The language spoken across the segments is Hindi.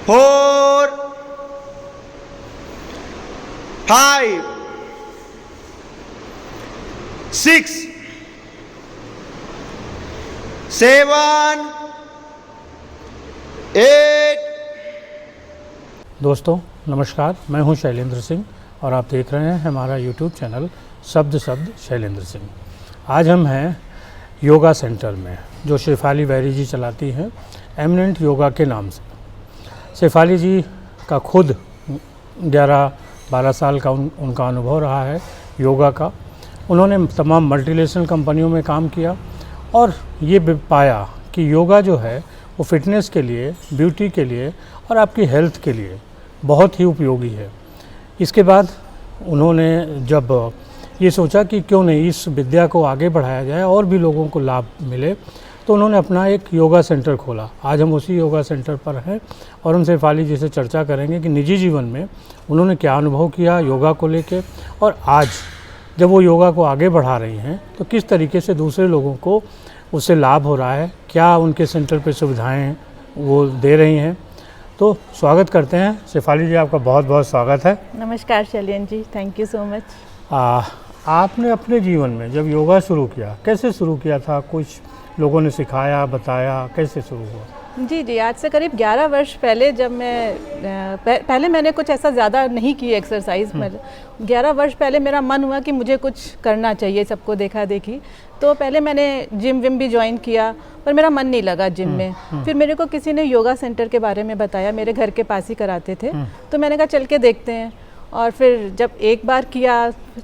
4 5 6 7 8। दोस्तों नमस्कार, मैं हूं शैलेंद्र सिंह और आप देख रहे हैं हमारा YouTube चैनल शब्द शैलेंद्र सिंह। आज हम हैं योगा सेंटर में, जो शेफाली वैरी जी चलाती हैं एमिनेंट योगा के नाम से। शेफाली जी का खुद 11-12 साल का उनका अनुभव रहा है योगा का। उन्होंने तमाम मल्टीनेशनल कंपनियों में काम किया और ये पाया कि योगा जो है वो फिटनेस के लिए, ब्यूटी के लिए और आपकी हेल्थ के लिए बहुत ही उपयोगी है। इसके बाद उन्होंने जब ये सोचा कि क्यों नहीं इस विद्या को आगे बढ़ाया जाए और भी लोगों को लाभ मिले, तो उन्होंने अपना एक योगा सेंटर खोला। आज हम उसी योगा सेंटर पर हैं और उनसे शेफाली जी से चर्चा करेंगे कि निजी जीवन में उन्होंने क्या अनुभव किया योगा को लेके, और आज जब वो योगा को आगे बढ़ा रही हैं तो किस तरीके से दूसरे लोगों को उससे लाभ हो रहा है, क्या उनके सेंटर पे सुविधाएं वो दे रही हैं। तो स्वागत करते हैं शेफाली जी, आपका बहुत बहुत स्वागत है। नमस्कार Shailendra ji, thank you so much. आपने अपने जीवन में जब योगा शुरू किया, कैसे शुरू किया था? कुछ लोगों ने सिखाया, बताया, कैसे शुरू हुआ? जी, आज से करीब 11 वर्ष पहले जब मैं पहले मैंने कुछ ऐसा ज़्यादा नहीं की एक्सरसाइज। 11 वर्ष पहले मेरा मन हुआ कि मुझे कुछ करना चाहिए, सबको देखा देखी। तो पहले मैंने जिम विम भी ज्वाइन किया, पर मेरा मन नहीं लगा जिम में। फिर मेरे को किसी ने योगा सेंटर के बारे में बताया, मेरे घर के पास ही कराते थे। तो मैंने कहा चल के देखते हैं। और फिर जब एक बार किया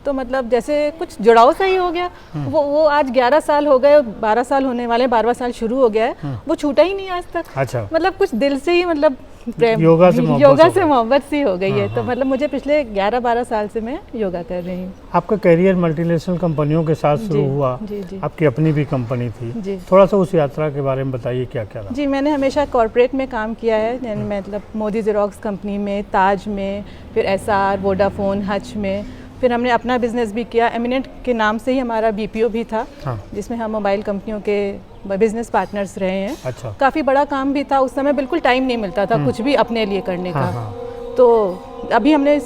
तो मतलब जैसे कुछ जुड़ाव सा ही हो गया। वो आज 11 साल हो गए, 12 साल होने वाले, 12वां साल शुरू हो गया है, वो छूटा ही नहीं आज तक। अच्छा। मतलब कुछ दिल से ही मतलब प्रेम, योगा से मोहब्बत सी हो गई है। तो मतलब मुझे पिछले 11-12 साल से मैं योगा कर रही हूँ। आपका करियर मल्टीनेशनल कंपनियों के साथ शुरू हुआ। जी। आपकी अपनी भी कंपनी थी जी। थोड़ा सा उस यात्रा के बारे में बताइए, क्या क्या रहा? जी, मैंने हमेशा कॉर्पोरेट में काम किया है। मतलब मोदी ज़ेरॉक्स कंपनी में, ताज में, फिर एसआर, वोडाफोन, हच में। फिर हमने अपना बिजनेस भी किया। एमिनेंट के नाम से ही हमारा बीपीओ भी था। हाँ। जिसमें हम मोबाइल कंपनियों के बिजनेस पार्टनर्स रहे हैं। अच्छा। काफ़ी बड़ा काम भी था। उस समय बिल्कुल टाइम नहीं मिलता था कुछ भी अपने लिए करने का। हाँ। तो अभी हमने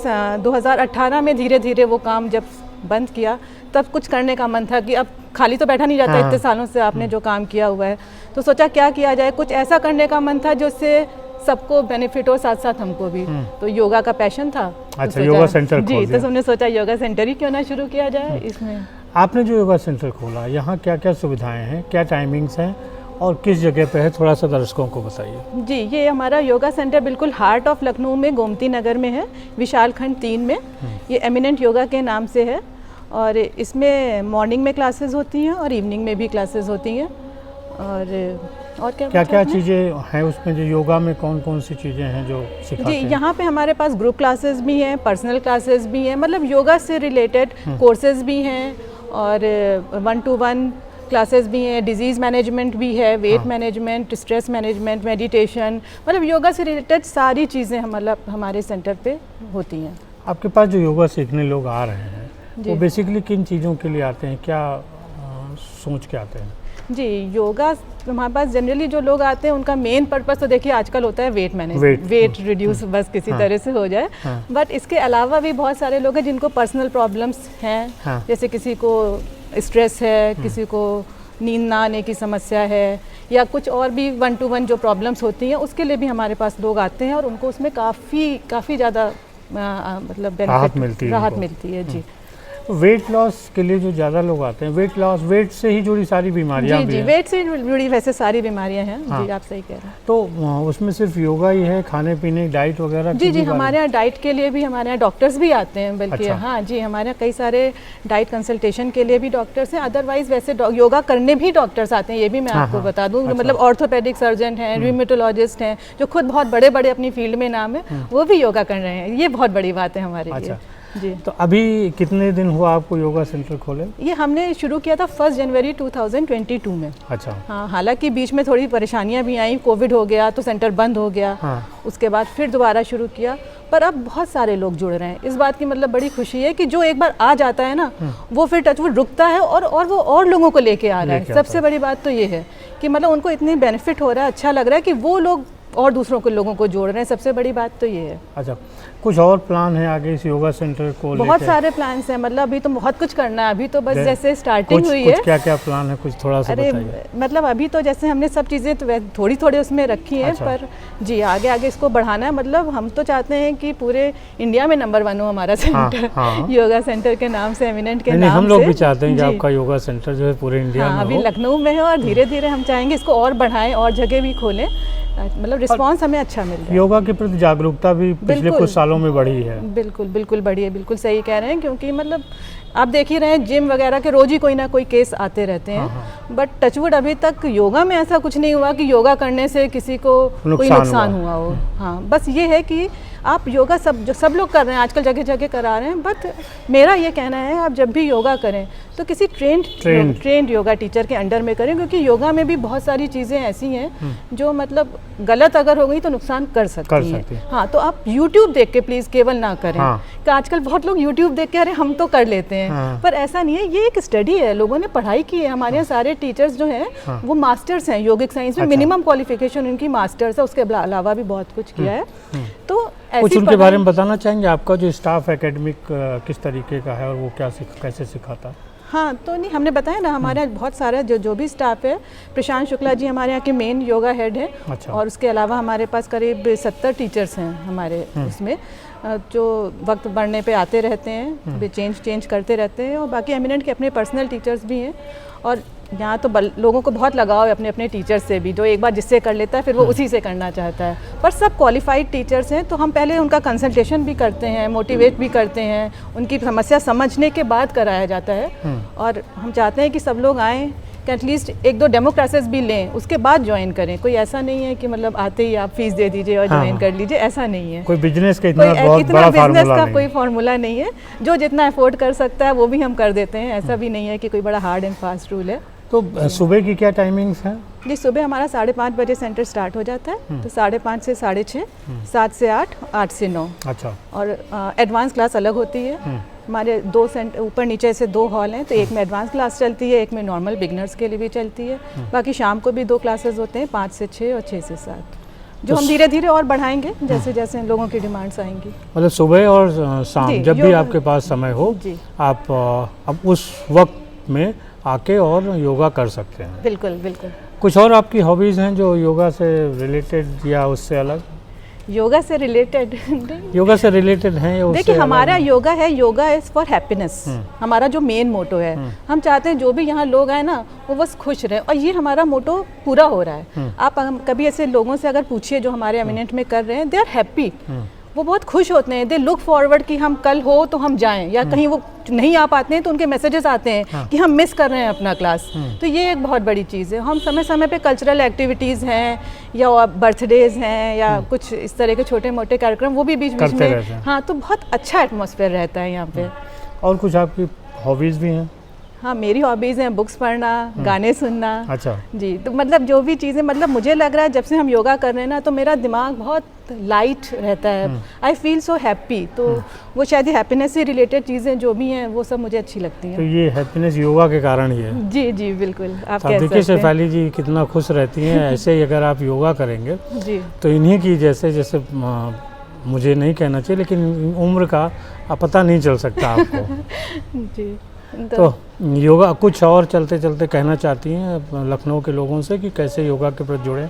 2018 में धीरे धीरे वो काम जब बंद किया, तब कुछ करने का मन था कि अब खाली तो बैठा नहीं जाता। इतने सालों से आपने जो काम किया हुआ है, तो सोचा क्या किया जाए। कुछ ऐसा करने का मन था जिससे सबको बेनिफिट हो, साथ साथ हमको भी। तो योगा का पैशन था। अच्छा, तो योगा सेंटर जी, तो हमने सोचा योगा सेंटर ही क्यों ना शुरू किया जाए। इसमें आपने जो योगा सेंटर खोला, यहाँ क्या क्या सुविधाएं हैं, क्या टाइमिंग्स हैं और किस जगह पे है, थोड़ा सा दर्शकों को बताइए। जी, ये हमारा योगा सेंटर बिल्कुल हार्ट ऑफ लखनऊ में, गोमती नगर में है, विशाल खंड 3 में। ये एमिनेंट योगा के नाम से है और इसमें मॉर्निंग में क्लासेस होती हैं और इवनिंग में भी क्लासेस होती हैं। और क्या क्या चीज़ें हैं उसमें? जो योगा में कौन कौन सी चीज़ें हैं जो सिखाते हैं? जी, यहाँ पे हमारे पास ग्रुप क्लासेस भी हैं, पर्सनल क्लासेस भी हैं, मतलब योगा से रिलेटेड कोर्सेज भी हैं और 1-to-1 क्लासेस भी हैं। डिजीज़ मैनेजमेंट भी है, weight management, stress management, meditation, मतलब योगा से रिलेटेड सारी चीज़ें मतलब हमारे सेंटर पे होती हैं। आपके पास जो योगा सीखने लोग आ रहे हैं, वो बेसिकली किन चीज़ों के लिए आते हैं, क्या सोच के आते हैं? जी, योगा हमारे पास जनरली जो लोग आते हैं उनका मेन पर्पस तो देखिए आजकल होता है वेट मैनेजमेंट, वेट रिड्यूस बस किसी तरह से हो जाए। बट इसके अलावा भी बहुत सारे लोग हैं जिनको पर्सनल प्रॉब्लम्स हैं। जैसे किसी को स्ट्रेस है, किसी को नींद ना आने की समस्या है, या कुछ और भी 1-to-1 जो प्रॉब्लम्स होती हैं उसके लिए भी हमारे पास लोग आते हैं और उनको उसमें काफ़ी ज़्यादा मतलब बेनिफिट, राहत मिलती है। जी, वेट लॉस के लिए जो ज़्यादा लोग आते हैं, वेट से ही जुड़ी सारी बीमारियां भी हैं। वेट से जुड़ी वैसे सारी बीमारियां हैं। हाँ। जी, आप सही कह रहे हैं। तो उसमें सिर्फ योगा ही है, खाने पीने, डाइट वगैरह? जी, हमारे यहाँ डाइट के लिए भी हमारे यहाँ डॉक्टर्स भी आते हैं, बल्कि अच्छा। हाँ जी, हमारे यहाँ कई सारे डाइट कंसल्टेशन के लिए भी डॉक्टर्स हैं। अदरवाइज वैसे योगा करने भी डॉक्टर्स आते हैं, ये भी मैं आपको बता दूँ। मतलब ऑर्थोपेडिक सर्जन हैं, र्यूमेटोलॉजिस्ट हैं, जो खुद बहुत बड़े बड़े अपनी फील्ड में नाम है, वो भी योगा कर रहे हैं। ये बहुत बड़ी बात है हमारे लिए। जी, तो अभी कितने दिन हुआ आपको योगा सेंटर खोले? ये हमने शुरू किया था 1 जनवरी 2022 में। अच्छा। हाँ, हालांकि बीच में थोड़ी परेशानियां भी आई, कोविड हो गया तो सेंटर बंद हो गया। हाँ। उसके बाद फिर दोबारा शुरू किया, पर अब बहुत सारे लोग जुड़ रहे हैं। इस बात की मतलब बड़ी खुशी है कि जो एक बार आ जाता है ना, वो फिर टचवुड रुकता है और वो और लोगों को लेके आ रहा है। सबसे बड़ी बात तो ये है कि मतलब उनको इतनी बेनिफिट हो रहा है, अच्छा लग रहा है कि वो लोग और दूसरों को लोगों को जोड़ रहे हैं। सबसे बड़ी बात तो ये है। अच्छा, कुछ और प्लान है आगे इस योगा सेंटर को लेकर? बहुत सारे प्लान्स हैं, मतलब अभी तो बहुत कुछ करना है। अभी तो बस जैसे स्टार्टिंग कुछ, हुई कुछ है। क्या क्या प्लान है, कुछ थोड़ा सा अरे बताइए। मतलब अभी तो जैसे हमने सब चीज़ें तो थोड़ी थोड़ी उसमें रखी हैं। अच्छा। पर जी आगे आगे इसको बढ़ाना है। मतलब हम तो चाहते हैं कि पूरे इंडिया में नंबर 1 हो हमारा सेंटर। हाँ। योगा सेंटर के नाम से, एमिनेंट के नहीं, नाम हम लोग से। भी चाहते हैं कि जी। आपका योगा सेंटर जो है पूरे इंडिया हाँ, में अभी हो। लखनऊ में है और धीरे धीरे हम चाहेंगे इसको और बढ़ाएं और जगह भी खोलें। मतलब रिस्पांस हमें अच्छा मिल रहा है। योगा के प्रति जागरूकता भी पिछले बिल्कुल। कुछ सालों में बढ़ी है। बिल्कुल बिल्कुल बढ़िया, बिल्कुल सही कह रहे हैं। क्योंकि मतलब आप देख ही रहे हैं जिम वगैरह के रोज ही कोई ना कोई केस आते रहते हैं। बट टचवुड अभी तक योगा में ऐसा कुछ नहीं हुआ कि योगा करने से किसी को कोई नुकसान हुआ हो। हाँ, बस ये है कि आप योगा सब लोग कर रहे हैं आजकल, जगह जगह करा रहे हैं। बट मेरा ये कहना है आप जब भी योगा करें तो किसी ट्रेंड योगा टीचर के अंडर में करें। क्योंकि योगा में भी बहुत सारी चीज़ें ऐसी हैं जो मतलब गलत अगर हो गई तो नुकसान कर सकती हैं। हाँ, तो आप YouTube देख के प्लीज़ केवल ना करें। कि आजकल बहुत लोग YouTube देख के अरे हम तो कर लेते हैं। पर ऐसा नहीं है, ये एक स्टडी है, लोगों ने पढ़ाई की है। हमारे यहाँ सारे टीचर्स जो हैं वो मास्टर्स हैं योगिक साइंस में। मिनिमम क्वालिफिकेशन उनकी मास्टर्स है, उसके अलावा भी बहुत कुछ किया है। तो कुछ उनके बारे में बताना चाहेंगे? आपका जो स्टाफ एकेडमिक किस तरीके का है और वो कैसे सिखाता है? हाँ, तो नहीं हमने बताया ना, हमारे यहाँ बहुत सारा जो भी स्टाफ है। प्रशांत शुक्ला जी हमारे यहाँ के मेन योगा हेड हैं। अच्छा। और उसके अलावा हमारे पास करीब 70 टीचर्स हैं हमारे उसमें, जो वक्त बढ़ने पे आते रहते हैं, चेंज करते रहते हैं। और बाकी एमिनेंट के अपने पर्सनल टीचर्स भी हैं। और यहाँ तो लोगों को बहुत लगाव है अपने अपने टीचर्स से भी। जो एक बार जिससे कर लेता है फिर वो उसी से करना चाहता है। पर सब क्वालिफाइड टीचर्स हैं, तो हम पहले उनका कंसल्टेशन भी करते हैं, मोटिवेट भी करते हैं। उनकी समस्या समझने के बाद कराया जाता है। और हम चाहते हैं कि सब लोग आएँ कि एटलीस्ट 1-2 डेमो क्लासेस भी लें, उसके बाद ज्वाइन करें। कोई ऐसा नहीं है कि मतलब आते ही आप फीस दे दीजिए और ज्वाइन कर लीजिए, ऐसा नहीं है। कोई बिजनेस का इतना बिजनेस का कोई फार्मूला नहीं है। जो जितना अफोर्ड कर सकता है वो भी हम कर देते हैं। ऐसा भी नहीं है कि कोई बड़ा हार्ड एंड फास्ट रूल है। तो सुबह की क्या टाइमिंग्स हैं? जी, सुबह हमारा 5:30 बजे सेंटर स्टार्ट हो जाता है। तो 5:30 से 6:30, 7 से 8, 8 से 9। अच्छा। और एडवांस क्लास अलग होती है। हमारे 2 सेंटर ऊपर नीचे से 2 हॉल हैं। तो एक में एडवांस क्लास चलती है, एक में नॉर्मल बिगनर्स के लिए भी चलती है। बाकी शाम को भी 2 क्लासेस होते हैं, 5 से 6 और 6 से 7, जो हम धीरे धीरे और बढ़ाएंगे जैसे जैसे लोगों की डिमांड्स आएंगी। मतलब सुबह और शाम जब भी आपके पास समय हो आप अब उस वक्त में आके और योगा कर सकते हैं। बिल्कुल बिल्कुल। कुछ और आपकी हॉबीज़ हैं जो योगा से रिलेटेड या उससे अलग? योगा से रिलेटेड योगा से रिलेटेड हैं या उससे? देखिए, हमारा योगा है, योगा इज़ फॉर हैप्पीनेस। हमारा जो मेन मोटो है। हम चाहते हैं जो भी यहाँ लोग आए ना वो बस खुश रहे। और ये हमारा मोटो पूरा हो रहा है। आप कभी ऐसे लोगों से अगर पूछिए जो हमारे एमिनेंट में कर रहे हैं, दे आर हैप्पी। वो बहुत खुश होते हैं। दे लुक फॉरवर्ड कि हम कल हो तो हम जाएं, या कहीं वो नहीं आ पाते हैं तो उनके मैसेजेस आते हैं कि हम मिस कर रहे हैं अपना क्लास। तो ये एक बहुत बड़ी चीज़ है। हम समय समय पे कल्चरल एक्टिविटीज़ हैं या बर्थडेज हैं या कुछ इस तरह के छोटे मोटे कार्यक्रम वो भी बीच बीच में। हाँ, तो बहुत अच्छा एटमॉस्फेयर रहता है यहाँ पे। और कुछ आपकी हॉबीज़ भी हैं? हाँ, मेरी हॉबीज़ हैं बुक्स पढ़ना, गाने सुनना। अच्छा जी, तो मतलब जो भी चीज़ें, मतलब मुझे लग रहा है जब से हम योगा कर रहे हैं ना तो मेरा दिमाग बहुत लाइट रहता है। I feel so happy. तो वो शायद हैप्पीनेस से रिलेटेड चीज़ें जो भी हैं वो सब मुझे अच्छी लगती हैं। तो ये हैप्पीनेस योगा के कारण ही है? जी जी बिल्कुल। आप देखिए शेफाली जी कितना खुश रहती हैं। ऐसे ही अगर आप योगा करेंगे जी तो इन्हीं की जैसे मुझे नहीं कहना चाहिए लेकिन उम्र का पता नहीं चल सकता आपको। जी। तो योगा कुछ और चलते चलते कहना चाहती हैं लखनऊ के लोगों से कि कैसे योगा के प्रति जुड़ें?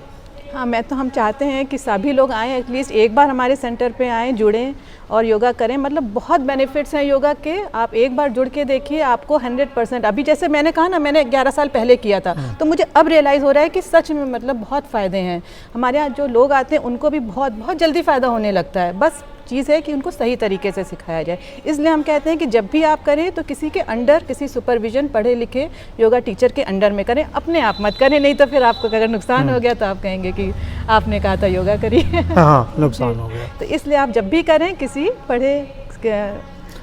हाँ, हम चाहते हैं कि सभी लोग आएँ, एटलीस्ट एक बार हमारे सेंटर पे आएँ, जुड़ें और योगा करें। मतलब बहुत बेनिफिट्स हैं योगा के। आप एक बार जुड़ के देखिए, आपको 100%। अभी जैसे मैंने कहा ना, मैंने 11 साल पहले किया था, तो मुझे अब रियलाइज़ हो रहा है कि सच में मतलब बहुत फ़ायदे हैं। हमारे यहाँ जो लोग आते हैं उनको भी बहुत बहुत जल्दी फ़ायदा होने लगता है। बस चीज़ है कि उनको सही तरीके से सिखाया जाए। इसलिए हम कहते हैं कि जब भी आप करें तो किसी के अंडर, किसी सुपरविजन पढ़े लिखे योगा टीचर के अंडर में करें, अपने आप मत करें। नहीं तो फिर आपको अगर नुकसान हो गया तो आप कहेंगे कि आपने कहा था योगा करिए। हाँ, नुकसान हो गया। तो इसलिए आप जब भी करें किसी पढ़े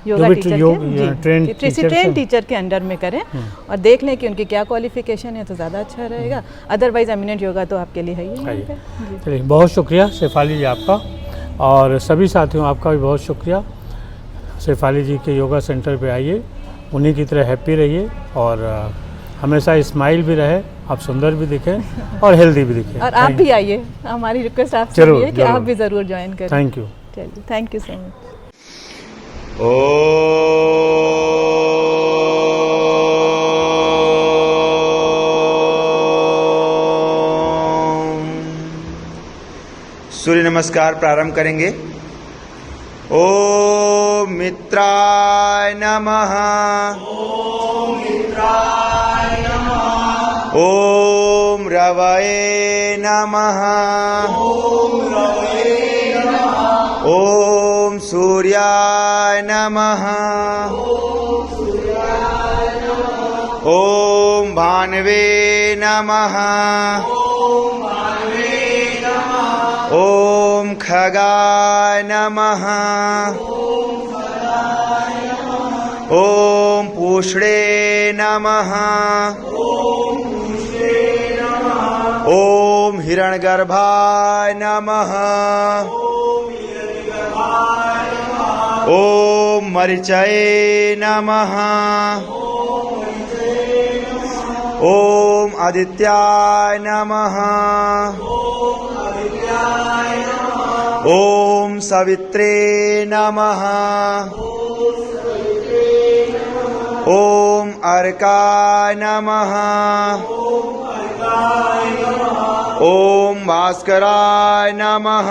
योगा ट्रेन टीचर के अंडर में करें और देख लें कि उनकी क्या क्वालिफिकेशन है तो ज़्यादा अच्छा रहेगा। अदरवाइज एमिनेंट योगा तो आपके लिए है ही। चलिए, बहुत शुक्रिया शेफाली जी आपका, और सभी साथियों आपका भी बहुत शुक्रिया। शेफाली जी के योगा सेंटर पे आइए, उन्हीं की तरह हैप्पी रहिए और हमेशा स्माइल भी रहे आप सुंदर भी दिखें और हेल्दी भी दिखें। और आप भी आइए, हमारी रिक्वेस्ट आपसे जरूर, भी है कि जरूर। आप भी ज़रूर ज्वाइन करें। Thank you. चलिए, थैंक यू सो मच। सूर्य नमस्कार प्रारंभ करेंगे। ओम मित्राय नमः। ओम रवये नमः। ओम सूर्याय नमः। ओम भानवे नमः। ओम खगाय नमः। ओम पूषणे नमः। ओम हिरण्यगर्भाय नमः। ओम मरीचये नमः। ओम आदित्याय नमः। ओम सवित्रे नमः। ओम अर्काय नमः। ओम भास्कराय नमः।